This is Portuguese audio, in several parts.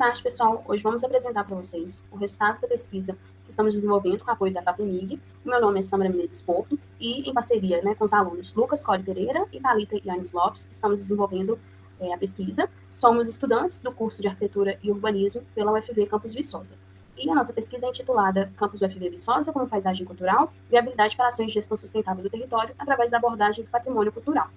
tarde, pessoal. Hoje vamos apresentar para vocês o resultado da pesquisa que estamos desenvolvendo com o apoio da FAPEMIG. O meu nome é Sandra Menezes Porto e, em parceria, com os alunos Lucas Cole Pereira e Thalita Yanes Lopes, estamos desenvolvendo a pesquisa. Somos estudantes do curso de Arquitetura e Urbanismo pela UFV Campus Viçosa. E a nossa pesquisa é intitulada Campus UFV Viçosa como Paisagem Cultural, Viabilidade para Ações de Gestão Sustentável do Território através da abordagem do patrimônio cultural.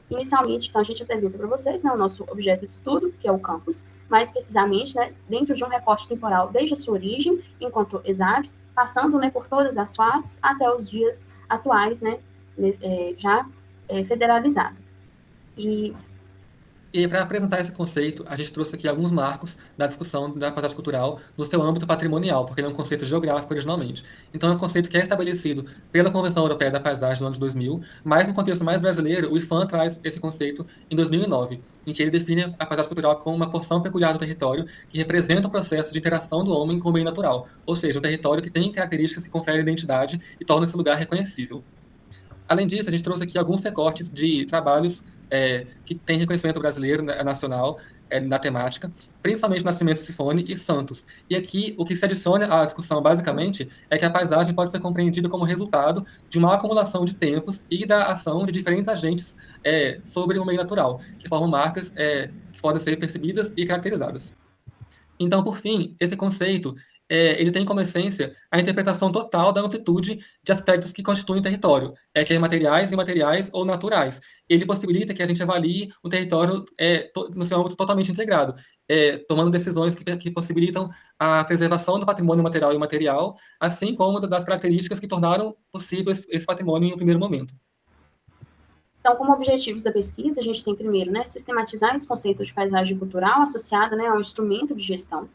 Inicialmente, então, a gente apresenta para vocês o nosso objeto de estudo, que é o campus, mais precisamente, dentro de um recorte temporal desde a sua origem, enquanto ESAV, passando por todas as fases até os dias atuais, já federalizado. E para apresentar esse conceito, a gente trouxe aqui alguns marcos da discussão da paisagem cultural no seu âmbito patrimonial, porque ele é um conceito geográfico originalmente. Então, é um conceito que é estabelecido pela Convenção Europeia da Paisagem no ano de 2000, mas no contexto mais brasileiro, o IPHAN traz esse conceito em 2009, em que ele define a paisagem cultural como uma porção peculiar do território que representa o processo de interação do homem com o meio natural, ou seja, um território que tem características que conferem identidade e torna esse lugar reconhecível. Além disso, a gente trouxe aqui alguns recortes de trabalhos que têm reconhecimento brasileiro, nacional, na temática, principalmente Nascimento Sifone e Santos. E aqui, o que se adiciona à discussão, basicamente, é que a paisagem pode ser compreendida como resultado de uma acumulação de tempos e da ação de diferentes agentes sobre o meio natural, que formam marcas que podem ser percebidas e caracterizadas. Então, por fim, esse conceito ele tem como essência a interpretação total da amplitude de aspectos que constituem o território, quer materiais, imateriais ou naturais. Ele possibilita que a gente avalie o território no seu âmbito totalmente integrado, tomando decisões que possibilitam a preservação do patrimônio material e imaterial, assim como das características que tornaram possível esse patrimônio em um primeiro momento. Então, como objetivos da pesquisa, a gente tem primeiro, sistematizar esse conceito de paisagem cultural associada, ao instrumento de gestão.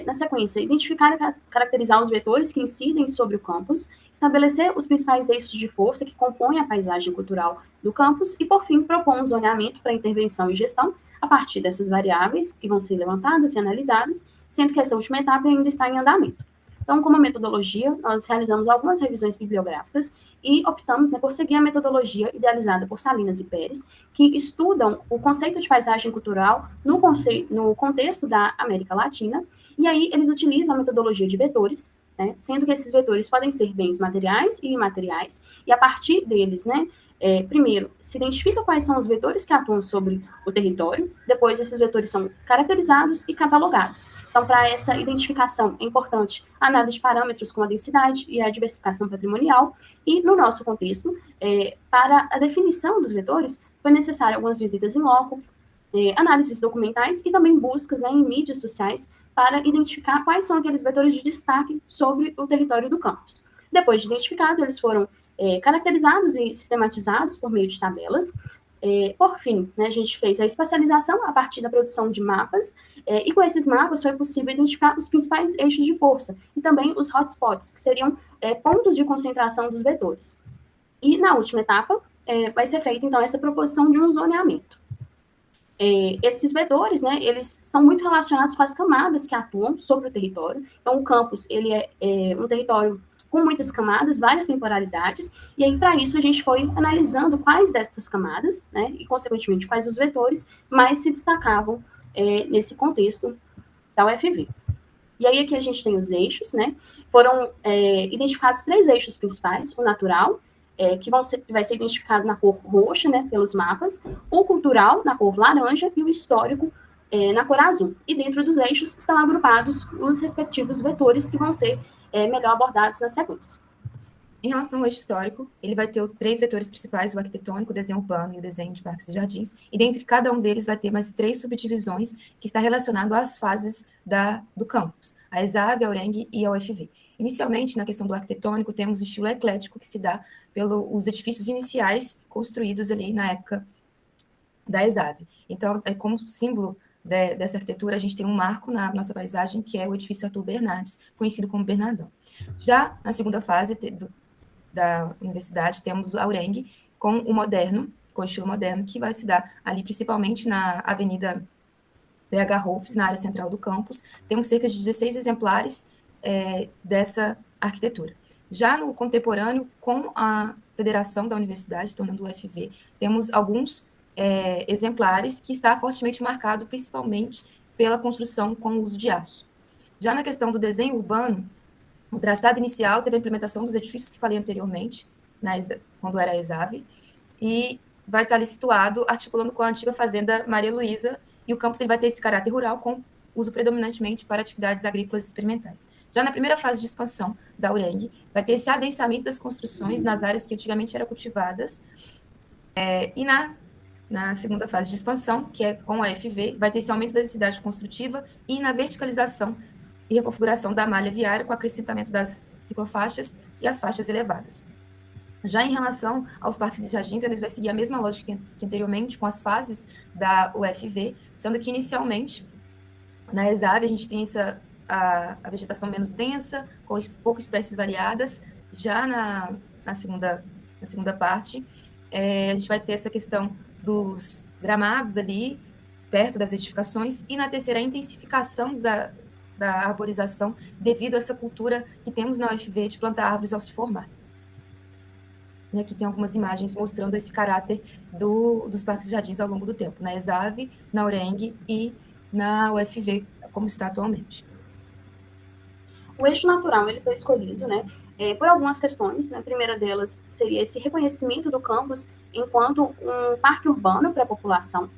Na sequência, identificar e caracterizar os vetores que incidem sobre o campus, estabelecer os principais eixos de força que compõem a paisagem cultural do campus e, por fim, propor um zoneamento para intervenção e gestão a partir dessas variáveis que vão ser levantadas e analisadas, sendo que essa última etapa ainda está em andamento. Então, como metodologia, nós realizamos algumas revisões bibliográficas e optamos por seguir a metodologia idealizada por Salinas e Pérez, que estudam o conceito de paisagem cultural no contexto da América Latina, e aí eles utilizam a metodologia de vetores, sendo que esses vetores podem ser bens materiais e imateriais, e a partir deles, primeiro, se identifica quais são os vetores que atuam sobre o território, depois esses vetores são caracterizados e catalogados. Então, para essa identificação, é importante a análise de parâmetros como a densidade e a diversificação patrimonial, e no nosso contexto, para a definição dos vetores, foi necessário algumas visitas em loco, análises documentais e também buscas em mídias sociais para identificar quais são aqueles vetores de destaque sobre o território do campus. Depois de identificados, eles foram caracterizados e sistematizados por meio de tabelas. Por fim, a gente fez a espacialização a partir da produção de mapas, e com esses mapas foi possível identificar os principais eixos de força e também os hotspots, que seriam pontos de concentração dos vetores. E na última etapa, vai ser feita, então, essa proposição de um zoneamento. Esses vetores, eles estão muito relacionados com as camadas que atuam sobre o território. Então, o campus, ele é um território com muitas camadas, várias temporalidades, e aí, para isso, a gente foi analisando quais destas camadas, e, consequentemente, quais os vetores mais se destacavam nesse contexto da UFV. E aí, aqui a gente tem os eixos, foram identificados 3 eixos principais: o natural, que vai ser identificado na cor roxa, pelos mapas, o cultural, na cor laranja, e o histórico, na cor azul. E dentro dos eixos estão agrupados os respectivos vetores que vão ser melhor abordados na sequência. Em relação ao eixo histórico, ele vai ter 3 vetores principais: o arquitetônico, o desenho urbano e o desenho de parques e jardins, e dentre cada um deles vai ter mais 3 subdivisões que está relacionado às fases do campus, a ESAV, a URENG e a UFV. Inicialmente, na questão do arquitetônico, temos o estilo eclético, que se dá pelos edifícios iniciais construídos ali na época da ESAV. Então, como símbolo dessa arquitetura, a gente tem um marco na nossa paisagem, que é o edifício Arthur Bernardes, conhecido como Bernardão. Já na segunda fase da universidade, temos a URENG com o estilo moderno, que vai se dar ali principalmente na Avenida BH Rolfes, na área central do campus. Temos cerca de 16 exemplares dessa arquitetura. Já no contemporâneo, com a federação da universidade, tornando o UFV, temos alguns exemplares que está fortemente marcado, principalmente pela construção com o uso de aço. Já na questão do desenho urbano, o traçado inicial teve a implementação dos edifícios que falei anteriormente, quando era a ESAV, e vai estar ali situado, articulando com a antiga fazenda Maria Luísa, e o campus ele vai ter esse caráter rural, com uso predominantemente para atividades agrícolas experimentais. Já na primeira fase de expansão da URENG, vai ter esse adensamento das construções nas áreas que antigamente eram cultivadas, e na segunda fase de expansão, que é com a FV, vai ter esse aumento da densidade construtiva e na verticalização e reconfiguração da malha viária com acrescentamento das ciclofaixas e as faixas elevadas. Já em relação aos parques e jardins, eles vão seguir a mesma lógica que anteriormente, com as fases da UFV, sendo que inicialmente, na ESAV, a gente tem a vegetação menos densa, com poucas espécies variadas. Já na segunda parte, a gente vai ter essa questão dos gramados ali, perto das edificações, e na terceira, a intensificação da arborização, devido a essa cultura que temos na UFV de plantar árvores ao se formar. Aqui tem algumas imagens mostrando esse caráter dos parques e jardins ao longo do tempo, na ESAV, na URENG e na UFV, como está atualmente. O eixo natural ele foi escolhido, né, por algumas questões. Né? A primeira delas seria esse reconhecimento do campus enquanto um parque urbano para a população.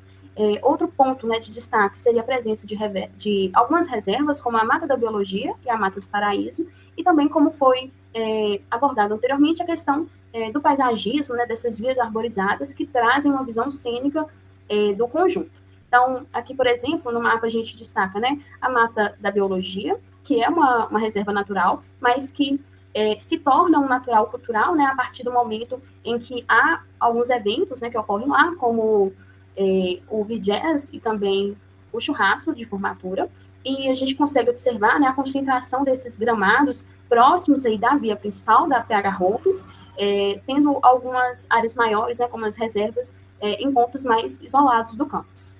Outro ponto, né, de destaque seria a presença de algumas reservas, como a Mata da Biologia e a Mata do Paraíso, e também, como foi abordado anteriormente, a questão do paisagismo, né, dessas vias arborizadas que trazem uma visão cênica do conjunto. Então, aqui, por exemplo, no mapa a gente destaca, né, a Mata da Biologia, que é uma reserva natural, mas que se torna um natural cultural, né, a partir do momento em que há alguns eventos, né, que ocorrem lá, como o VJazz e também o churrasco de formatura, e a gente consegue observar, né, a concentração desses gramados próximos aí da via principal, da PH Rolfes, tendo algumas áreas maiores, né, como as reservas, em pontos mais isolados do campus.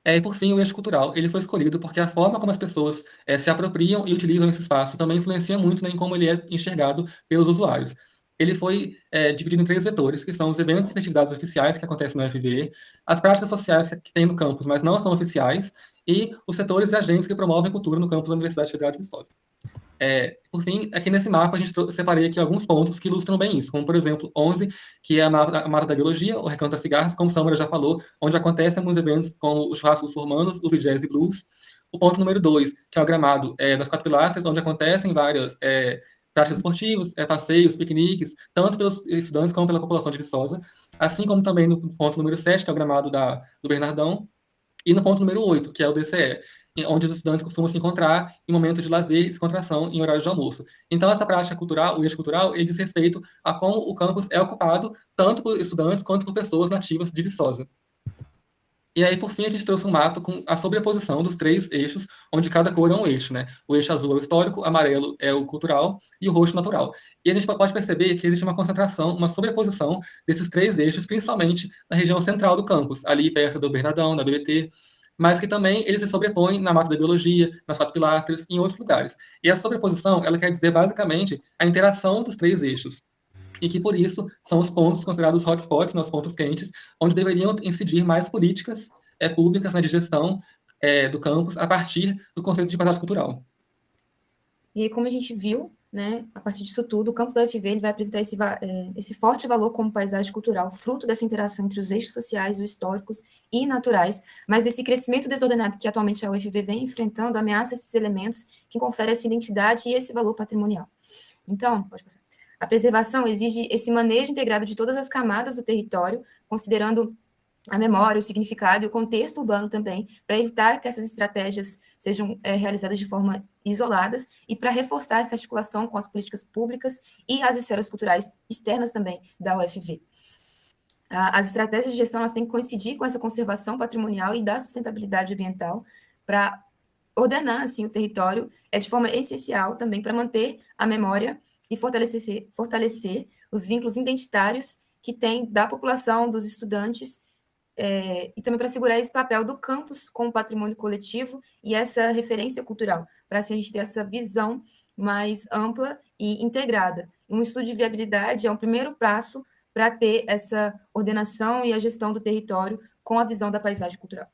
E por fim, o eixo cultural, ele foi escolhido porque a forma como as pessoas se apropriam e utilizam esse espaço também influencia muito, né, em como ele é enxergado pelos usuários. Ele foi dividido em 3 vetores, que são os eventos e festividades oficiais que acontecem no UFV, as práticas sociais que tem no campus, mas não são oficiais, e os setores e agentes que promovem cultura no campus da Universidade Federal de Viçosa. Por fim, aqui nesse mapa, a gente separei aqui alguns pontos que ilustram bem isso, como, por exemplo, 11, que é a Mata da Biologia, o Recanto das Cigarras, como Samara já falou, onde acontecem alguns eventos como o Churrasco dos Formandos, o VJazz e Blues. O ponto número 2, que é o gramado das 4 pilastras, onde acontecem várias práticas esportivas, passeios, piqueniques, tanto pelos estudantes como pela população de Viçosa, assim como também no ponto número 7, que é o gramado do Bernardão, e no ponto número 8, que é o DCE, onde os estudantes costumam se encontrar em momentos de lazer e descontração em horário de almoço. Então, essa prática cultural, o eixo cultural, ele diz respeito a como o campus é ocupado tanto por estudantes quanto por pessoas nativas de Viçosa. E aí, por fim, a gente trouxe um mapa com a sobreposição dos 3 eixos, onde cada cor é um eixo, né? O eixo azul é o histórico, o amarelo é o cultural e o roxo natural. E a gente pode perceber que existe uma concentração, uma sobreposição desses 3 eixos, principalmente na região central do campus, ali perto do Bernardão, da BBT, mas que também eles se sobrepõem na Mata da Biologia, nas 4 pilastras e em outros lugares. E essa sobreposição, ela quer dizer basicamente a interação dos 3 eixos, e que, por isso, são os pontos considerados hotspots, os pontos quentes, onde deveriam incidir mais políticas públicas, né, de gestão do campus a partir do conceito de paisagem cultural. E aí, como a gente viu, né, a partir disso tudo, o campus da UFV ele vai apresentar esse forte valor como paisagem cultural, fruto dessa interação entre os eixos sociais, os históricos e naturais, mas esse crescimento desordenado que atualmente a UFV vem enfrentando ameaça esses elementos que conferem essa identidade e esse valor patrimonial. Então, pode passar. A preservação exige esse manejo integrado de todas as camadas do território, considerando a memória, o significado e o contexto urbano também, para evitar que essas estratégias sejam realizadas de forma isoladas e para reforçar essa articulação com as políticas públicas e as esferas culturais externas também da UFV. As estratégias de gestão elas têm que coincidir com essa conservação patrimonial e da sustentabilidade ambiental para ordenar assim, o território de forma essencial também para manter a memória e fortalecer os vínculos identitários que tem da população, dos estudantes, e também para assegurar esse papel do campus como patrimônio coletivo e essa referência cultural, para assim, a gente ter essa visão mais ampla e integrada. Um estudo de viabilidade é um primeiro passo para ter essa ordenação e a gestão do território com a visão da paisagem cultural.